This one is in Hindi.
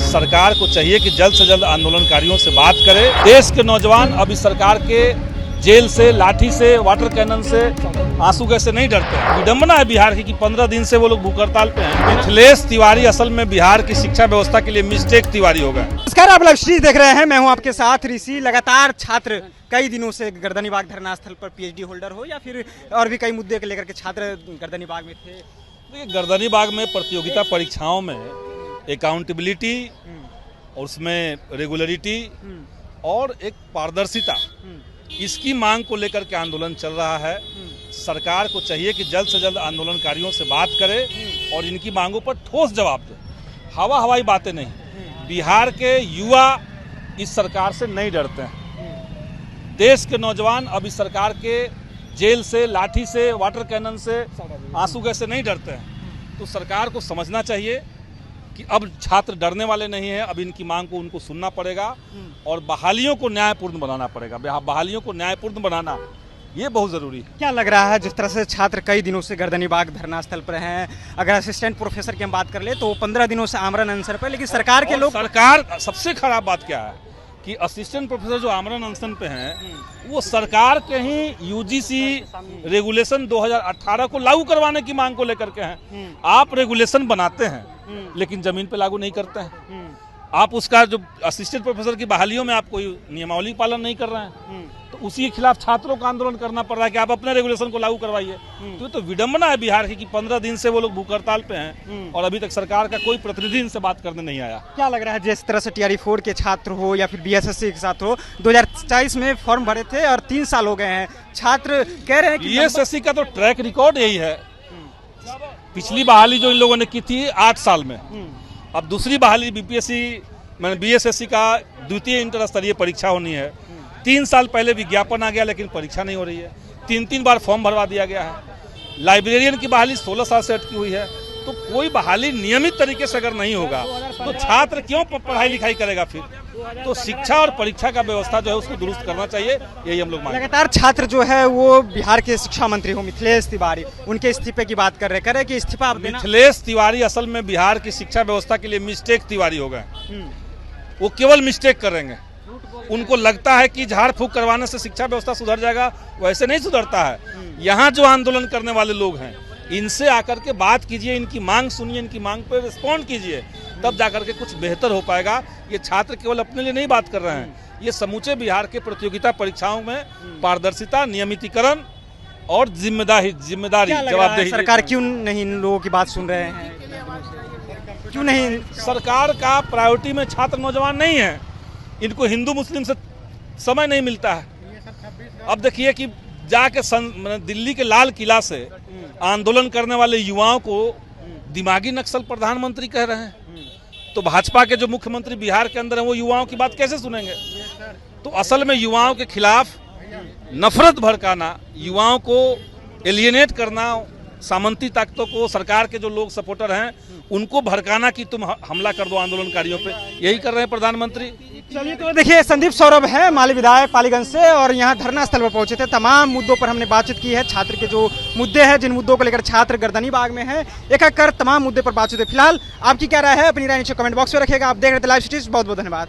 सरकार को चाहिए कि जल्द से जल्द आंदोलनकारियों से बात करे। देश के नौजवान अब इस सरकार के जेल से, लाठी से, वाटर कैनन से, आंसू गैस से नहीं डरते हैं। विडंबना है बिहार की कि 15 दिन से वो लोग भूख हड़ताल पे हैं। मिथिलेश तिवारी असल में बिहार की शिक्षा व्यवस्था के लिए मिस्टेक तिवारी हो गए। नमस्कार, आप लक्ष्य देख रहे हैं, मैं हूं आपके साथ ऋषि। लगातार छात्र कई दिनों से गर्दनीबाग धरना स्थल पर पीएचडी होल्डर हो या फिर और भी कई मुद्दे को लेकर के छात्र गर्दनीबाग में थे। देखिए, गर्दनीबाग में प्रतियोगिता परीक्षाओं में अकाउंटेबिलिटी और उसमें रेगुलरिटी और एक पारदर्शिता, इसकी मांग को लेकर के आंदोलन चल रहा है। सरकार को चाहिए कि जल्द से जल्द आंदोलनकारियों से बात करे और इनकी मांगों पर ठोस जवाब दे। हवाई बातें नहीं। बिहार के युवा इस सरकार से नहीं डरते हैं। देश के नौजवान अब इस सरकार के जेल से, लाठी से, वाटर कैनन से, आंसू गैस से नहीं डरते हैं। तो सरकार को समझना चाहिए कि अब छात्र डरने वाले नहीं हैं। अब इनकी मांग को उनको सुनना पड़ेगा और बहालियों को न्यायपूर्ण बनाना पड़ेगा। बहालियों को न्यायपूर्ण बनाना ये बहुत ज़रूरी है। क्या लग रहा है, जिस तरह से छात्र कई दिनों से गर्दनीबाग धरना स्थल पर हैं, अगर असिस्टेंट प्रोफेसर की हम बात कर ले तो 15 दिनों से आमरण अनशन पर, लेकिन सरकार के लोग, सरकार सबसे खराब बात क्या है कि असिस्टेंट प्रोफेसर जो आमरण अनशन पे हैं वो सरकार के ही यूजीसी रेगुलेशन 2018 को लागू करवाने की मांग को लेकर के हैं। आप रेगुलेशन बनाते हैं लेकिन जमीन पे लागू नहीं करते हैं। आप उसका जो असिस्टेंट प्रोफेसर की बहालियों में आप कोई नियमावली पालन नहीं कर रहे हैं, तो उसी के खिलाफ छात्रों का आंदोलन करना पड़ रहा है कि आप अपने रेगुलेशन को लागू करवाइए। तो ये तो विडंबना है बिहार की कि 15 दिन से वो लोग भूख हड़ताल पे हैं और अभी तक सरकार का कोई प्रतिनिधि इनसे बात करने नहीं आया। क्या लग रहा है, जिस तरह से TRE 4 के छात्र हो या फिर BSSC के साथ हो, 2024 में फॉर्म भरे थे और 3 साल हो गए हैं, छात्र कह रहे हैं कि BSSC का तो ट्रैक रिकॉर्ड यही है। पिछली बहाली जो इन लोगों ने की थी 8 साल में, अब दूसरी बहाली BSSC का द्वितीय इंटर स्तरीय परीक्षा होनी है। 3 साल पहले विज्ञापन आ गया लेकिन परीक्षा नहीं हो रही है। 3 बार फॉर्म भरवा दिया गया है। लाइब्रेरियन की बहाली 16 साल से अटकी हुई है। तो कोई बहाली नियमित तरीके से अगर नहीं होगा तो छात्र क्यों पढ़ाई लिखाई करेगा फिर? तो शिक्षा और परीक्षा का व्यवस्था जो है उसको दुरुस्त करना चाहिए, यही हम लोग मांगते हैं। लगातार छात्र जो है वो बिहार के शिक्षा मंत्री हो मिथिलेश तिवारी, उनके इस्तीफे की बात कर रहे हैं कि इस्तीफा आप देना। मिथिलेश तिवारी असल में बिहार की शिक्षा व्यवस्था के लिए मिस्टेक तिवारी हो गए। वो केवल मिस्टेक करेंगे। उनको लगता है कि झाड़ फूक करवाने से शिक्षा व्यवस्था सुधर जाएगा, वैसे नहीं सुधरता है। यहाँ जो आंदोलन करने वाले लोग हैं इनसे आकर के बात कीजिए, इनकी मांग सुनिए, इनकी मांग पर रिस्पॉन्ड कीजिए, तब जाकर के कुछ बेहतर हो पाएगा। ये छात्र केवल अपने लिए नहीं बात कर रहे हैं, ये समूचे बिहार के प्रतियोगिता परीक्षाओं में पारदर्शिता, नियमितीकरण और जिम्मेदारी, जवाबदेही। सरकार क्यों नहीं इन लोगों की बात सुन रहे हैं? क्यों नहीं? सरकार का प्रायोरिटी में छात्र नौजवान नहीं है। इनको हिंदू मुस्लिम से समय नहीं मिलता है। अब देखिए कि जाके दिल्ली के लाल किला से आंदोलन करने वाले युवाओं को दिमागी नक्सल प्रधानमंत्री कह रहे हैं, तो भाजपा के जो मुख्यमंत्री बिहार के अंदर हैं वो युवाओं की बात कैसे सुनेंगे? तो असल में युवाओं के खिलाफ नफरत भड़काना, युवाओं को एलियनेट करना, सामंती ताकतों को, सरकार के जो लोग सपोर्टर हैं उनको भड़काना कि तुम हमला कर दो आंदोलनकारियों पे, यही कर रहे हैं प्रधानमंत्री। चलिए, तो देखिए, संदीप सौरभ है, माली विधायक पालीगंज से, और यहाँ धरना स्थल पर पहुंचे थे। तमाम मुद्दों पर हमने बातचीत की है। छात्र के जो मुद्दे हैं, जिन मुद्दों को लेकर छात्र गर्दनीबाग में है, एक एक कर तमाम मुद्दे पर बातचीत है। फिलहाल आपकी क्या राय है, अपनी राय नीचे कमेंट बॉक्स में रखिएगा। आप देख रहे थे लाइव सिटीज। बहुत बहुत धन्यवाद।